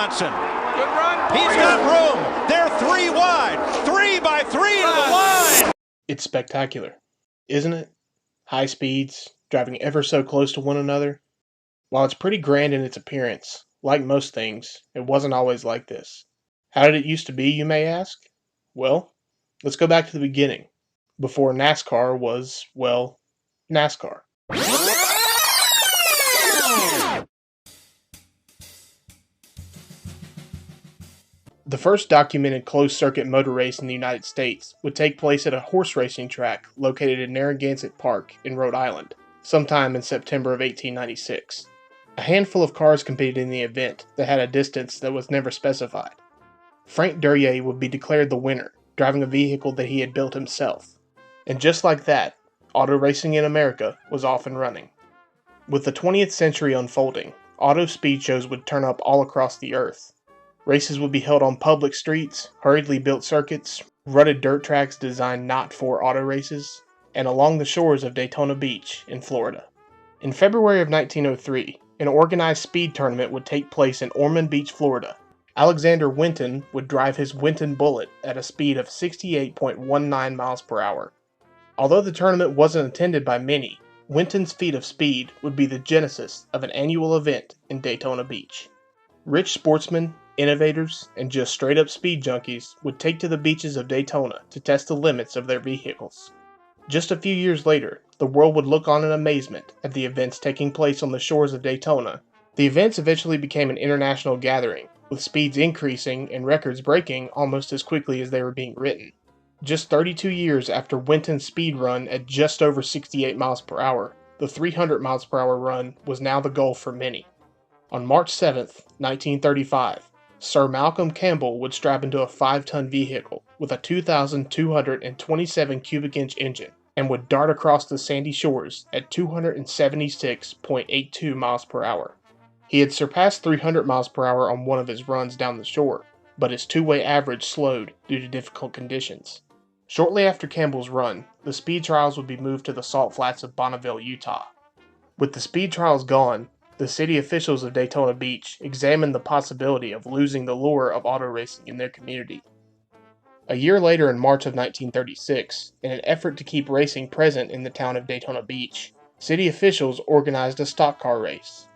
Johnson. Good run. He's got room. They're 3 wide. 3 by 3 to the line. It's spectacular, isn't it? High speeds, driving ever so close to one another. While it's pretty grand in its appearance, like most things, it wasn't always like this. How did it used to be, you may ask? Well, let's go back to the beginning, before NASCAR was, well, NASCAR. The first documented closed-circuit motor race in the United States would take place at a horse racing track located in Narragansett Park in Rhode Island, sometime in September of 1896. A handful of cars competed in the event that had a distance that was never specified. Frank Duryea would be declared the winner, driving a vehicle that he had built himself. And just like that, auto racing in America was off and running. With the 20th century unfolding, auto speed shows would turn up all across the earth. Races would be held on public streets, hurriedly built circuits, rutted dirt tracks designed not for auto races, and along the shores of Daytona Beach in Florida. In February of 1903, an organized speed tournament would take place in Ormond Beach, Florida. Alexander Winton would drive his Winton Bullet at a speed of 68.19 miles per hour. Although the tournament wasn't attended by many, Winton's feat of speed would be the genesis of an annual event in Daytona Beach. Rich sportsmen, innovators, and just straight-up speed junkies would take to the beaches of Daytona to test the limits of their vehicles. Just a few years later, the world would look on in amazement at the events taking place on the shores of Daytona. The events eventually became an international gathering, with speeds increasing and records breaking almost as quickly as they were being written. Just 32 years after Winton's speed run at just over 68 miles per hour, the 300 miles per hour run was now the goal for many. On March 7, 1935, Sir Malcolm Campbell would strap into a 5-ton vehicle with a 2,227 cubic inch engine and would dart across the sandy shores at 276.82 miles per hour. He had surpassed 300 miles per hour on one of his runs down the shore, but his two-way average slowed due to difficult conditions. Shortly after Campbell's run, the speed trials would be moved to the salt flats of Bonneville, Utah. With the speed trials gone, the city officials of Daytona Beach examined the possibility of losing the lure of auto racing in their community. A year later, in March of 1936, in an effort to keep racing present in the town of Daytona Beach, city officials organized a stock car race.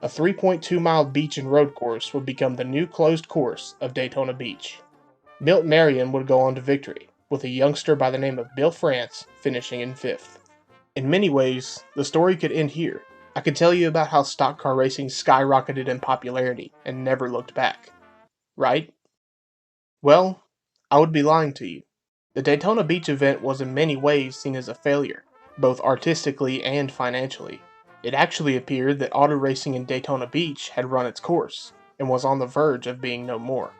A 3.2-mile beach and road course would become the new closed course of Daytona Beach. Milt Marion would go on to victory, with a youngster by the name of Bill France finishing in 5th. In many ways, the story could end here. I could tell you about how stock car racing skyrocketed in popularity and never looked back. Right? Well, I would be lying to you. The Daytona Beach event was in many ways seen as a failure, both artistically and financially. It actually appeared that auto racing in Daytona Beach had run its course, and was on the verge of being no more.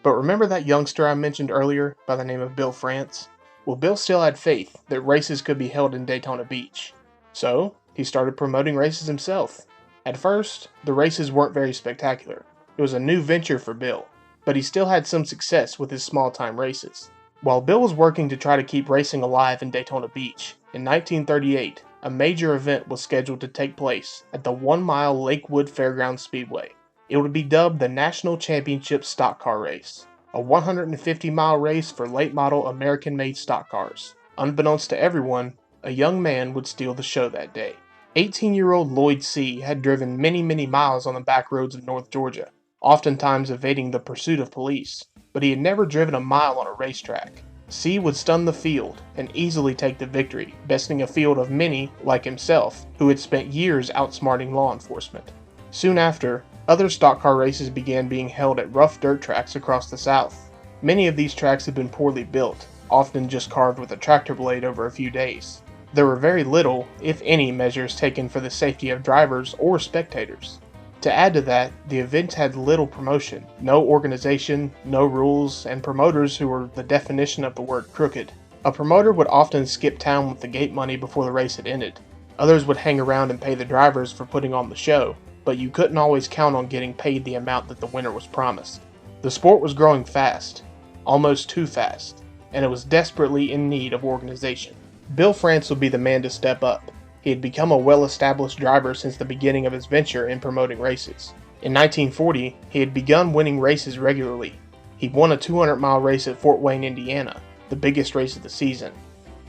But remember that youngster I mentioned earlier by the name of Bill France? Well, Bill still had faith that races could be held in Daytona Beach. So, he started promoting races himself. At first, the races weren't very spectacular. It was a new venture for Bill, but he still had some success with his small-time races. While Bill was working to try to keep racing alive in Daytona Beach, in 1938, a major event was scheduled to take place at the 1-mile Lakewood Fairgrounds Speedway. It would be dubbed the National Championship Stock Car Race, a 150-mile race for late-model American-made stock cars. Unbeknownst to everyone, a young man would steal the show that day. 18-year-old Lloyd C. had driven many miles on the back roads of North Georgia, oftentimes evading the pursuit of police, but he had never driven a mile on a racetrack. C. would stun the field and easily take the victory, besting a field of many, like himself, who had spent years outsmarting law enforcement. Soon after, other stock car races began being held at rough dirt tracks across the South. Many of these tracks had been poorly built, often just carved with a tractor blade over a few days. There were very little, if any, measures taken for the safety of drivers or spectators. To add to that, the events had little promotion, no organization, no rules, and promoters who were the definition of the word crooked. A promoter would often skip town with the gate money before the race had ended. Others would hang around and pay the drivers for putting on the show, but you couldn't always count on getting paid the amount that the winner was promised. The sport was growing fast, almost too fast, and it was desperately in need of organization. Bill France would be the man to step up. He had become a well-established driver since the beginning of his venture in promoting races. In 1940, he had begun winning races regularly. He won a 200-mile race at Fort Wayne, Indiana, the biggest race of the season.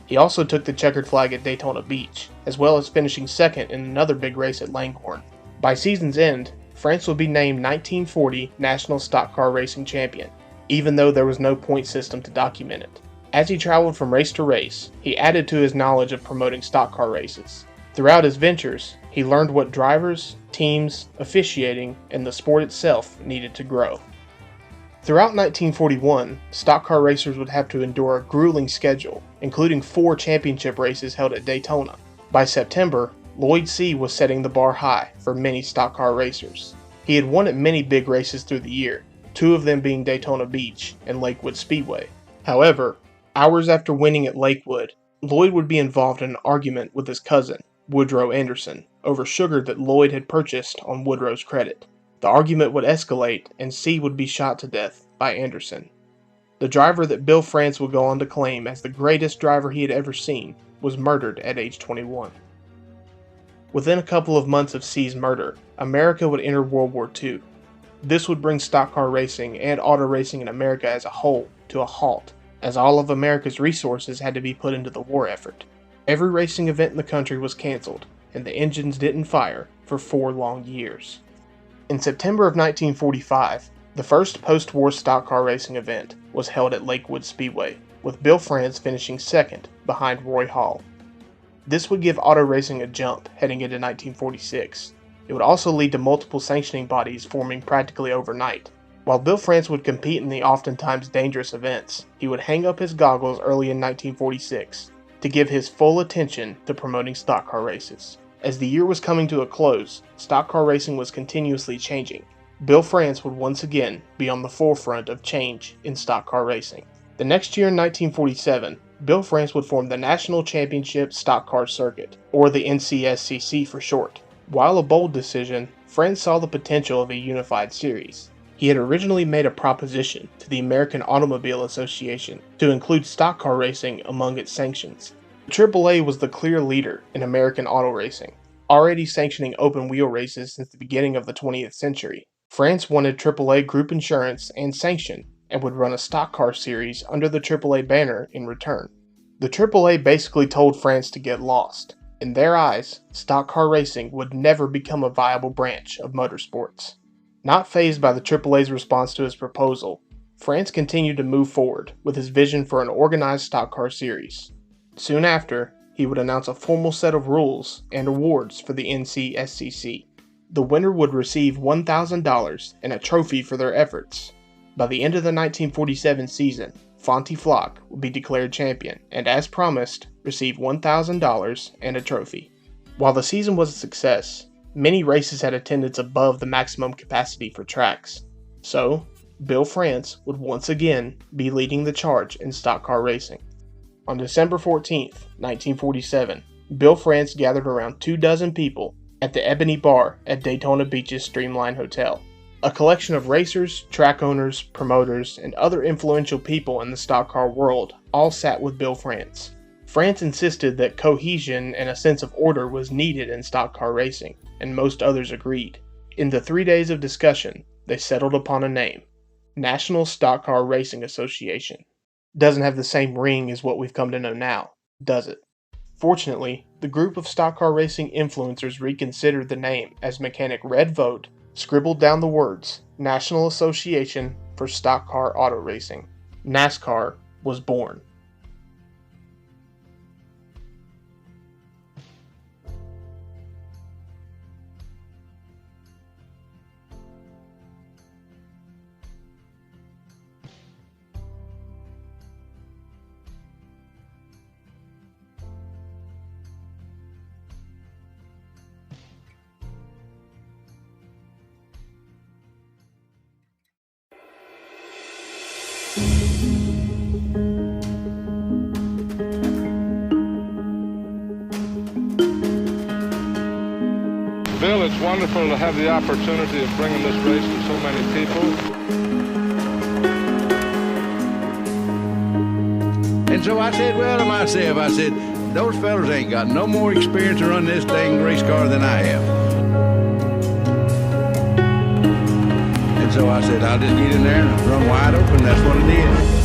He also took the checkered flag at Daytona Beach, as well as finishing second in another big race at Langhorne. By season's end, France would be named 1940 National Stock Car Racing Champion, even though there was no point system to document it. As he traveled from race to race, he added to his knowledge of promoting stock car races. Throughout his ventures, he learned what drivers, teams, officiating, and the sport itself needed to grow. Throughout 1941, stock car racers would have to endure a grueling schedule, including 4 championship races held at Daytona. By September, Lloyd C. was setting the bar high for many stock car racers. He had won at many big races through the year, 2 of them being Daytona Beach and Lakewood Speedway. However, hours after winning at Lakewood, Lloyd would be involved in an argument with his cousin, Woodrow Anderson, over sugar that Lloyd had purchased on Woodrow's credit. The argument would escalate and C would be shot to death by Anderson. The driver that Bill France would go on to claim as the greatest driver he had ever seen was murdered at age 21. Within a couple of months of C's murder, America would enter World War II. This would bring stock car racing and auto racing in America as a whole to a halt, as all of America's resources had to be put into the war effort. Every racing event in the country was canceled, and the engines didn't fire for 4 long years. In September of 1945, the first post-war stock car racing event was held at Lakewood Speedway, with Bill France finishing second behind Roy Hall. This would give auto racing a jump heading into 1946. It would also lead to multiple sanctioning bodies forming practically overnight. While Bill France would compete in the oftentimes dangerous events, he would hang up his goggles early in 1946 to give his full attention to promoting stock car races. As the year was coming to a close, stock car racing was continuously changing. Bill France would once again be on the forefront of change in stock car racing. The next year in 1947, Bill France would form the National Championship Stock Car Circuit, or the NCSCC for short. While a bold decision, France saw the potential of a unified series. He had originally made a proposition to the American Automobile Association to include stock car racing among its sanctions. AAA was the clear leader in American auto racing, already sanctioning open-wheel races since the beginning of the 20th century. France wanted AAA group insurance and sanction, and would run a stock car series under the AAA banner in return. The AAA basically told France to get lost. In their eyes, stock car racing would never become a viable branch of motorsports. Not fazed by the AAA's response to his proposal, France continued to move forward with his vision for an organized stock car series. Soon after, he would announce a formal set of rules and awards for the NCSCC. The winner would receive $1,000 and a trophy for their efforts. By the end of the 1947 season, Fonty Flock would be declared champion, and as promised, receive $1,000 and a trophy. While the season was a success, many races had attendance above the maximum capacity for tracks. So, Bill France would once again be leading the charge in stock car racing. On December 14, 1947, Bill France gathered around 24 people at the Ebony Bar at Daytona Beach's Streamline Hotel. A collection of racers, track owners, promoters, and other influential people in the stock car world all sat with Bill France. France insisted that cohesion and a sense of order was needed in stock car racing, and most others agreed. In the 3 days of discussion, they settled upon a name: National Stock Car Racing Association. Doesn't have the same ring as what we've come to know now, does it? Fortunately, the group of stock car racing influencers reconsidered the name as mechanic Red Vote scribbled down the words National Association for Stock Car Auto Racing. NASCAR was born. Bill, it's wonderful to have the opportunity of bringing this race to so many people. And so I said, well, to myself, I said, those fellas ain't got no more experience to run this dang race car than I have. so I said, I'll just get in there and run wide open. That's what I did.